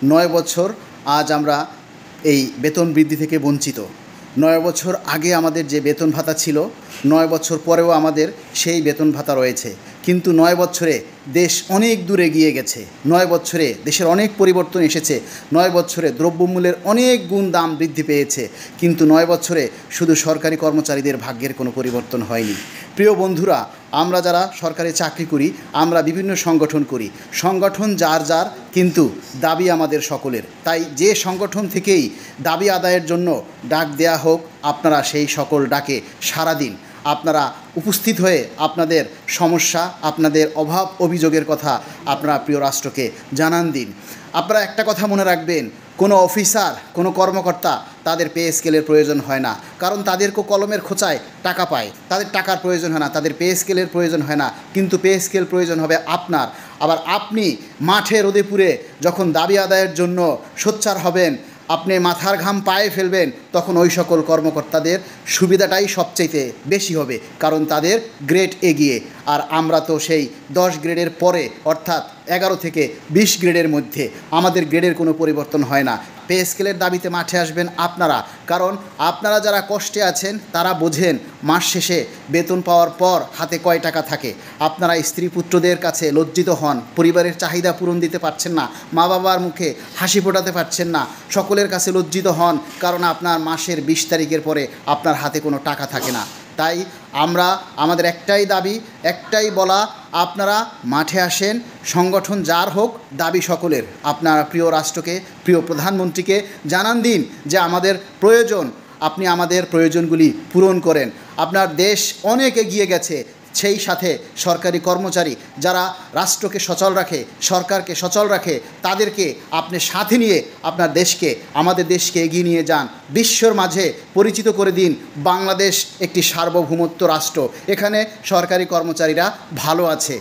9 বছর আজ আমরা এই বেতন বৃদ্ধি থেকে বঞ্চিত। 9 বছর আগে আমাদের যে বেতন ভাতা ছিল, 9 বছর পরেও আমাদের সেই বেতন ভাতা রয়েছে। কিন্তু 9 বছরে দেশ অনেক দূরে এগিয়ে গেছে। 9 বছরে দেশের অনেক পরিবর্তন এসেছে। 9 বছরে দ্রব্যমূল্যের অনেক গুণ দাম বৃদ্ধি পেয়েছে। কিন্তু 9 বছরে শুধু সরকারি কর্মচারীদের ভাগ্যের কোনো পরিবর্তন হয়নি। প্রিয় বন্ধুরা, আমরা যারা সরকারি চাকরি করি, আমরা বিভিন্ন সংগঠন করি। সংগঠন যার যার, কিন্তু দাবি আমাদের সকলের। তাই যে সংগঠন থেকেই দাবি আদায়ের জন্য ডাক দেয়া হোক, আপনারা সেই সকল ডাকে সাড়া দিন। আপনারা উপস্থিত হয়ে আপনাদের সমস্যা, আপনাদের অভাব অভিযোগের কথা আপনারা প্রিয় রাষ্ট্রকে জানান দিন। আপনারা একটা কথা মনে রাখবেন, কোনো অফিসার, কোনো কর্মকর্তা তাদের পে স্কেলের প্রয়োজন হয় না, কারণ তাদেরকেও কলমের খোঁচায় টাকা পায়। তাদের টাকার প্রয়োজন হয় না, তাদের পে স্কেলের প্রয়োজন হয় না। কিন্তু পে স্কেল প্রয়োজন হবে আপনার। আবার আপনি মাঠে রোদে পুড়ে যখন দাবি আদায়ের জন্য সোচ্চার হবেন, আপনি মাথার ঘাম পায়ে ফেলবেন, তখন ওই সকল কর্মকর্তাদের সুবিধাটাই সবচাইতে বেশি হবে, কারণ তাদের গ্রেড এগিয়ে। আর আমরা তো সেই 10 গ্রেডের পরে, অর্থাৎ 11 থেকে 20 গ্রেডের মধ্যে। আমাদের গ্রেডের কোনো পরিবর্তন হয় না। পে স্কেলের দাবিতে মাঠে আসবেন আপনারা, কারণ আপনারা যারা কষ্টে আছেন তারা বোঝেন মাস শেষে বেতন পাওয়ার পর হাতে কয় টাকা থাকে। আপনারা স্ত্রী পুত্রদের কাছে লজ্জিত হন, পরিবারের চাহিদা পূরণ দিতে পারছেন না, মা বাবার মুখে হাসি ফোটাতে পারছেন না, সকলের কাছে লজ্জিত হন, কারণ আপনার মাসের 20 তারিখের পরে আপনার হাতে কোনো টাকা থাকে না। তাই আমাদের একটাই দাবি, একটাই বলা, আপনারা মাঠে আসেন। সংগঠন যার হোক, দাবি সকলের। আপনারা প্রিয় রাষ্ট্রকে, প্রিয় প্রধানমন্ত্রীকে জানান দিন যে আমাদের প্রয়োজন, আপনি আমাদের প্রয়োজনগুলি পূরণ করেন। আপনার দেশ অনেক এগিয়ে গেছে, সেই সাথে সরকারি কর্মচারী যারা রাষ্ট্রকে সচল রাখে, সরকারকে সচল রাখে, তাদেরকে আপনি সাথে নিয়ে আপনার দেশকে, আমাদের দেশকে এগিয়ে নিয়ে যান। বিশ্বর মাঝে পরিচিত করে দিন বাংলাদেশ একটি সার্বভৌমত্ব রাষ্ট্র, এখানে সরকারি কর্মচারীরা ভালো আছে।